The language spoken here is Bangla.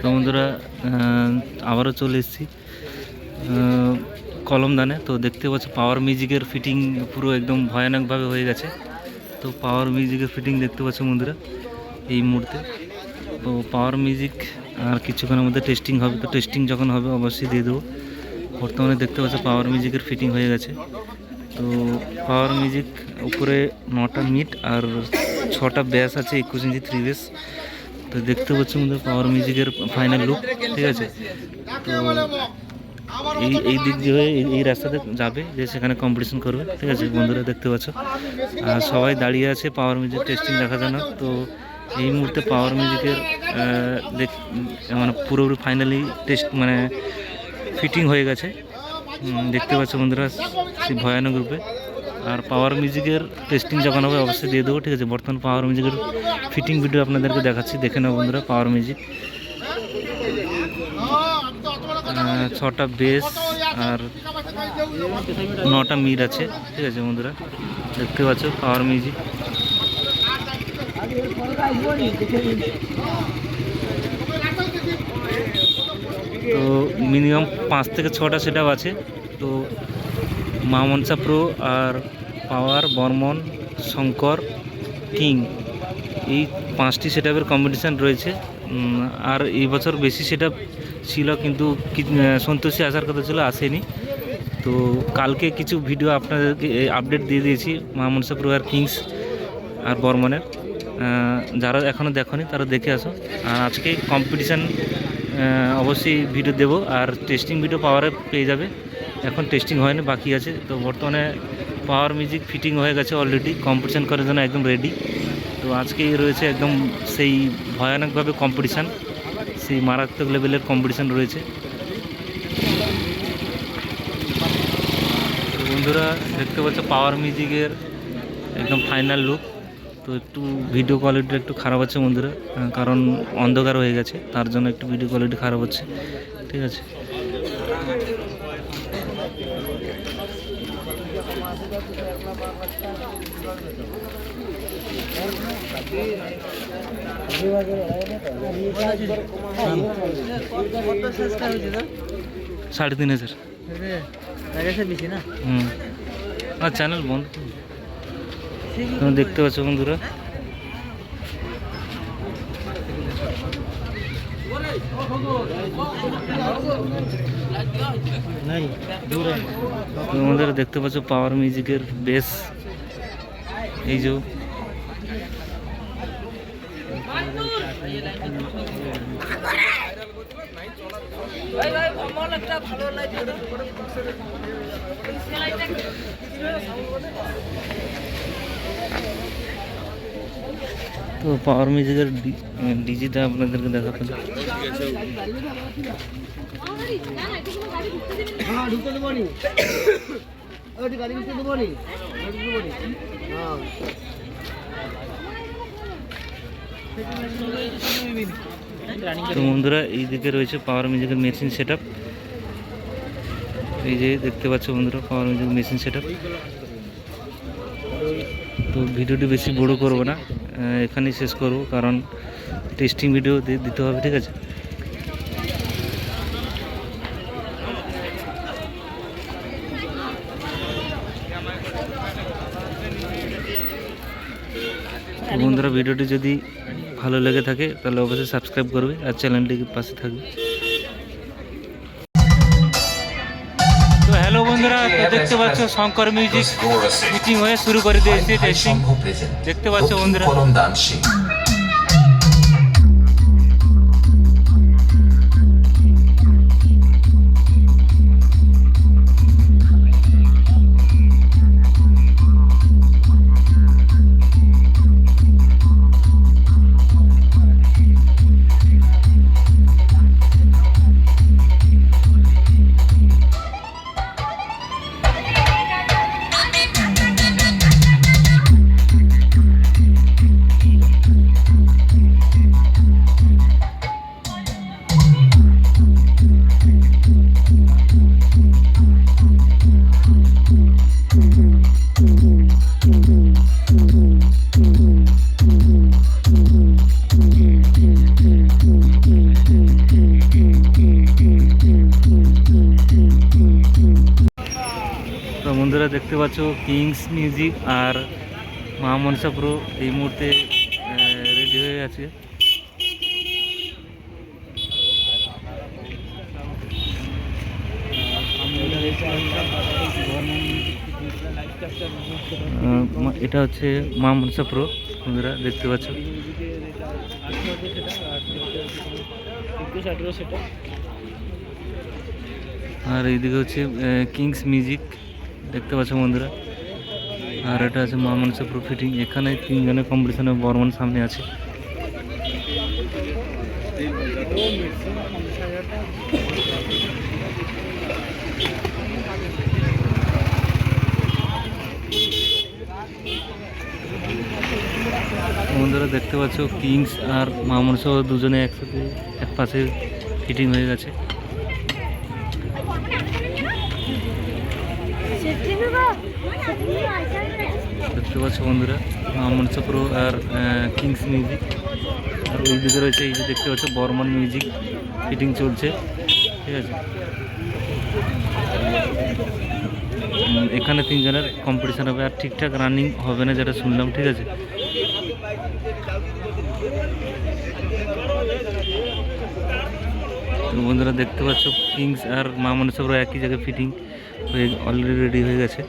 তো বন্ধুরা আবারও চলে এসেছি কলমদানে। তো দেখতে পাচ্ছ পাওয়ার মিউজিকের ফিটিং পুরো একদম ভয়ানকভাবে হয়ে গেছে। তো পাওয়ার মিউজিকের ফিটিং দেখতে পাচ্ছ বন্ধুরা এই মুহূর্তে। তো পাওয়ার মিউজিক আর কিছুক্ষণের মধ্যে টেস্টিং হবে। তো টেস্টিং যখন হবে অবশ্যই দিয়ে দেবো। বর্তমানে দেখতে পাচ্ছ পাওয়ার মিউজিকের ফিটিং হয়ে গেছে। তো পাওয়ার মিউজিক উপরে 9টা মিট আর 6টা ব্যাস আছে, 21 ইঞ্চি 3 বেস। তো দেখতে পাচ্ছ বন্ধুরা পাওয়ার মিউজিকের ফাইনাল লুক, ঠিক আছে। তো এই দিক দিয়ে এই রাস্তাতে যাবে যে সেখানে কম্পিটিশন করবে, ঠিক আছে বন্ধুরা দেখতে পাচ্ছ। আর সবাই দাঁড়িয়ে আছে পাওয়ার মিউজিক টেস্টিং দেখার জন্য। তো এই মুহূর্তে পাওয়ার মিউজিকের মানে পুরোপুরি ফাইনালি টেস্ট মানে ফিটিং হয়ে গেছে, দেখতে পাচ্ছ বন্ধুরা সেই ভয়ানক রূপে। আর পাওয়ার মিউজিকের টেস্টিং যখন হবে অবশ্যই দিয়ে দেবো, ঠিক আছে। বর্তমান পাওয়ার মিউজিকের ফিটিং ভিডিও আপনাদেরকে দেখাচ্ছি, দেখে নাও বন্ধুরা। পাওয়ার মিউজিক 6টা বেস আর 9টা মিট আছে, ঠিক আছে বন্ধুরা দেখতে পাচ্ছ পাওয়ার মিউজিক। তো মিনিমাম 5 থেকে 6টা সেট আপ আছে। তো মা মনসা প্রো আর পাওয়ার বর্মন শঙ্কর কিং এই 5টি সেট আপের কম্পিটিশান রয়েছে। আর এই বছর বেশি সেট আপ ছিল, কিন্তু সন্তোষী আসার কথা ছিল, আসেনি। তো কালকে কিছু ভিডিও আপনাদেরকে আপডেট দিয়ে দিয়েছি মা মনসা প্রো আর কিংস আর বর্মনের। যারা এখনও দেখনি তারা দেখে আসো। আর আজকে কম্পিটিশান অবশ্যই ভিডিও দেবো। আর টেস্টিং ভিডিও পাওয়ারে পেয়ে যাবে, এখন টেস্টিং হয়নি, বাকি আছে। তো বর্তমানে পাওয়ার মিউজিক ফিটিং হয়ে গেছে অলরেডি, কম্পিটিশান করার জন্য একদম রেডি। তো আজকেই রয়েছে একদম সেই ভয়ানকভাবে কম্পিটিশান, সেই মারাত্মক লেভেলের কম্পিটিশান রয়েছে। তো বন্ধুরা দেখতে পাচ্ছ পাওয়ার মিউজিকের একদম ফাইনাল লুক। তো একটু ভিডিও কোয়ালিটিটা একটু খারাপ হচ্ছে বন্ধুরা, কারণ অন্ধকার হয়ে গেছে, তার জন্য একটু ভিডিও কোয়ালিটি খারাপ হচ্ছে, ঠিক আছে। সাড়ে 3,000 আর চ্যানেল বন্ধ। তুমি দেখতে পাচ্ছ বন্ধুরা তোমাদের দেখতে পাচ্ছ পাওয়ার মিউজিকের বেস, এই যে তো পাওয়ার মিউজিকের ডিজিটা আপনাদেরকে দেখাতে। তো বন্ধুরা এই দিকে রয়েছে পাওয়ার মিউজিকের মেশিন সেট আপ, এই যে দেখতে পাচ্ছ বন্ধুরা power music machine set up. তো ভিডিওটি বেশি বড় করব না, এখানেই শেষ করব, কারণ টেস্টিং ভিডিও দিতে হবে, ঠিক আছে। বন্ধুরা ভিডিওটি যদি ভালো লেগে থাকে তাহলে অবশ্যই সাবস্ক্রাইব করবে আর চ্যানেলটির পাশে থাকবে। তো হ্যালো বন্ধুরা, তো দেখতে পাচ্ছ শঙ্কর মিউজিক মিটিং হয়ে শুরু করে দিয়েছে টেস্টিং, দেখতে পাচ্ছ বন্ধুরা। বন্ধুরা দেখতে পাচ্ছ কিংস মিউজিক আর মা মনসা প্রো এই মুহূর্তে রেডি হয়ে আছে। এটা হচ্ছে মা মনসা প্রো, বন্ধুরা দেখতে পাচ্ছ। আর এইদিকে হচ্ছে কিংস মিউজিক দেখতে পাচ্ছ বন্ধুরা। আর এটা আছে মা মনসা প্রো ফিটিং। এখানে তিনজনের কম্পিটিশনে বর্মন সামনে আছে। বন্ধুরা দেখতে পাচ্ছ কিংস আর মা মনসা দুজনে একসাথে এক পাশে ফিটিং হয়ে গেছে। দেখতে পাচ্ছ বন্ধুরা মা মনসা প্রো আর কিংস মিউজিক। আর ওই দিকে রয়েছে এই যে দেখতে পাচ্ছ বর্মন মিউজিক ফিটিং চলছে, ঠিক আছে। এখানে তিনজনের কম্পিটিশন হবে, আর ঠিকঠাক রানিং হবে না যেটা শুনলাম, ঠিক আছে। তো বন্ধুরা দেখতে পাচ্ছ কিংস আর মা মনসা প্রো একই জায়গায় ফিটিং হয়ে অলরেডি রেডি হয়ে গেছে।